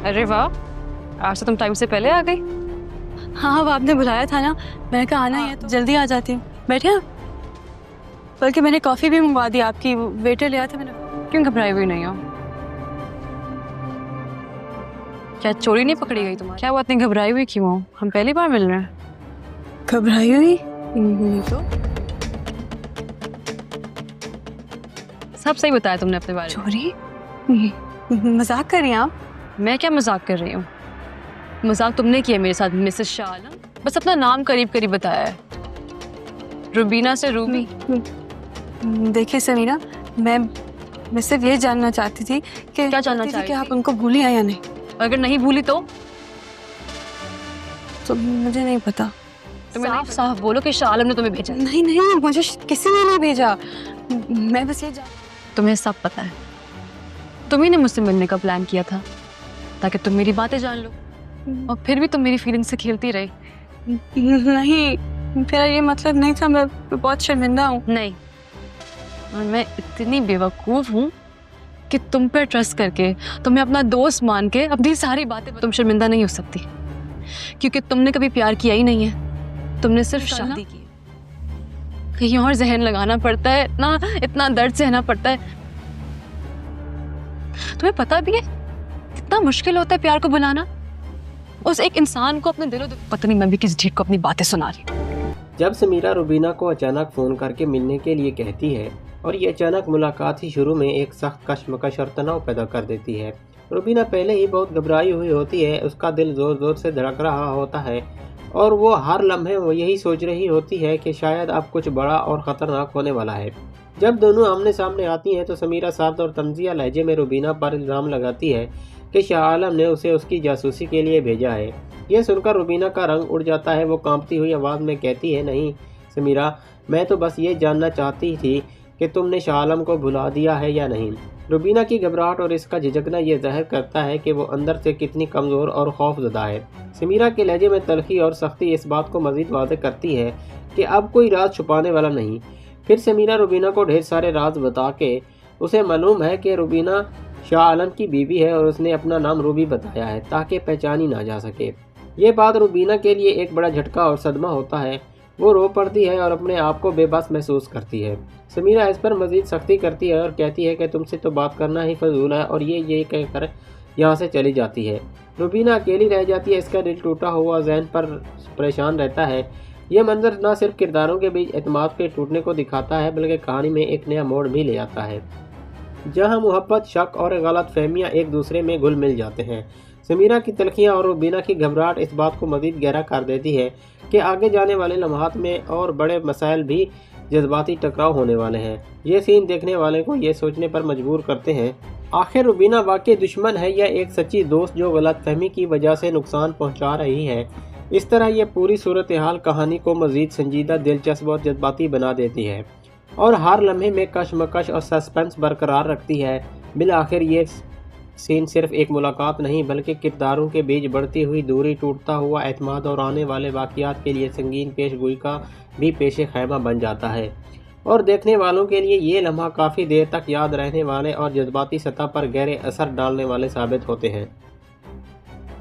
अरे वाह, आज तो तुम टाइम से पहले आ गई। हाँ अब आपने बुलाया था ना, मैंने कहा आना ही है तो जल्दी आ जाती हूँ। बैठे आप। बल्कि मैंने कॉफ़ी भी मंगवा दी आपकी, वेटर ले आया था मैंने। क्यों घबराई हुई नहीं हो? क्या चोरी नहीं पकड़ी गई तुम्हारी? क्या वो इतनी घबराई हुई क्यों हो? हम पहली बार मिल रहे हैं। घबराई हुई नहीं तो। सब सही बताया तुमने अपने बारे में। चोरी? मजाक कर रही हैं आप? मैं क्या मजाक कर रही हूँ? मजाक तुमने किया मेरे साथ मिसेस शाह आलम। बस अपना नाम करीब करीब बताया है, रुबीना से रूबी। देखिए समीरा, मैं सिर्फ ये जानना चाहती थी कि क्या जानना चाहती कि थी? आप उनको भूली हैं या नहीं। अगर नहीं भूली तो मुझे नहीं पता। साफ साफ बोलो कि शाह आलम ने तुम्हें भेजा। नहीं नहीं, मुझे किसी ने नहीं भेजा। मैं बस ये तुम्हें सब पता है। तुम्ही ने मुझसे मिलने का प्लान किया था ताकि तुम मेरी बातें जान लो, और फिर भी तुम मेरी फीलिंग से खेलती रही। नहीं, मेरा ये मतलब नहीं था। मैं बहुत शर्मिंदा हूँ। नहीं, और मैं इतनी बेवकूफ हूँ कि तुम पर ट्रस्ट करके, तुम्हें अपना दोस्त मान के अपनी सारी बातें तुम शर्मिंदा नहीं हो सकती, क्योंकि तुमने कभी प्यार किया ही नहीं है। तुमने सिर्फ शादी की। कहीं और जहन लगाना पड़ता है, इतना दर्द सहना पड़ता है। तुम्हें पता भी है कितना मुश्किल होता है प्यार को बुलाना, उस एक इंसान को अपने दिलो। पता नहीं मैं भी किस ढीठ को अपनी बातें सुना रही। जब समीरा रुबीना को अचानक फ़ोन करके मिलने के लिए कहती है और ये अचानक मुलाकात ही शुरू में एक सख्त कश्मकश और तनाव पैदा कर देती है। रुबीना पहले ही बहुत घबराई हुई होती है, उसका दिल ज़ोर ज़ोर से धड़क रहा होता है और वो हर लम्हे वो यही सोच रही होती है कि शायद अब कुछ बड़ा और ख़तरनाक होने वाला है। जब दोनों आमने सामने आती हैं तो समीरा साद और तंजिया लहजे में रुबीना पर इल्ज़ाम लगाती है कि शाह आलम ने उसे उसकी जासूसी के लिए भेजा है। यह सुनकर रुबीना का रंग उड़ जाता है। वो कांपती हुई आवाज़ में कहती है, नहीं समीरा, मैं तो बस ये जानना चाहती थी कि तुमने शाह आलम को भुला दिया है या नहीं। रुबीना की घबराहट और इसका झिझकना यह ज़ाहिर करता है कि वो अंदर से कितनी कमज़ोर और खौफज़दा है। समीरा के लहजे में तलखी और सख्ती इस बात को मज़ीद वाज़ेह करती है कि अब कोई राज छुपाने वाला नहीं। फिर समीरा रुबीना को ढेर सारे राज बता के उसे मालूम है कि रुबीना शाह आलम की बीवी है और उसने अपना नाम रूबी बताया है ताकि पहचानी ना जा सके। ये बात रुबीना के लिए एक बड़ा झटका और सदमा होता है। वो रो पड़ती है और अपने आप को बेबस महसूस करती है। समीरा इस पर मज़ीद सख्ती करती है और कहती है कि तुमसे तो बात करना ही फजूल है, और ये कहकर यहाँ से चली जाती है। रुबीना अकेली रह जाती है। इसका दिल टूटा हुआ जहन पर परेशान रहता है। यह मंजर न सिर्फ किरदारों के बीच एतमाद के टूटने को दिखाता है, बल्कि कहानी में एक नया मोड़ भी ले आता है, जहाँ मोहब्बत, शक और गलत फहमियाँ एक दूसरे में घुल मिल जाते हैं। समीरा की तलखियाँ और रुबीना की घबराहट इस बात को मज़ीद गहरा कर देती है कि आगे जाने वाले लम्हात में और बड़े मसाइल भी जज्बाती टकराव होने वाले हैं। ये सीन देखने वाले को ये सोचने पर मजबूर करते हैं, आखिर रुबीना वाकई दुश्मन है या एक सच्ची दोस्त जो गलतफहमी की वजह से नुकसान पहुंचा रही है। इस तरह ये पूरी सूरत हाल कहानी को मज़ीद संजीदा, दिलचस्प और जज्बाती बना देती है और हर लम्हे में कशमकश और सस्पेंस बरकरार रखती है। बिल आखिर ये सीन सिर्फ एक मुलाकात नहीं, बल्कि किरदारों के बीच बढ़ती हुई दूरी, टूटता हुआ एतमाद और आने वाले वाक़यात के लिए संगीन पेशगोई का भी पेशे खैमा बन जाता है। और देखने वालों के लिए ये लम्हा काफ़ी देर तक याद रहने वाले और जज्बाती सतह पर गहरे असर डालने वाले साबित होते हैं।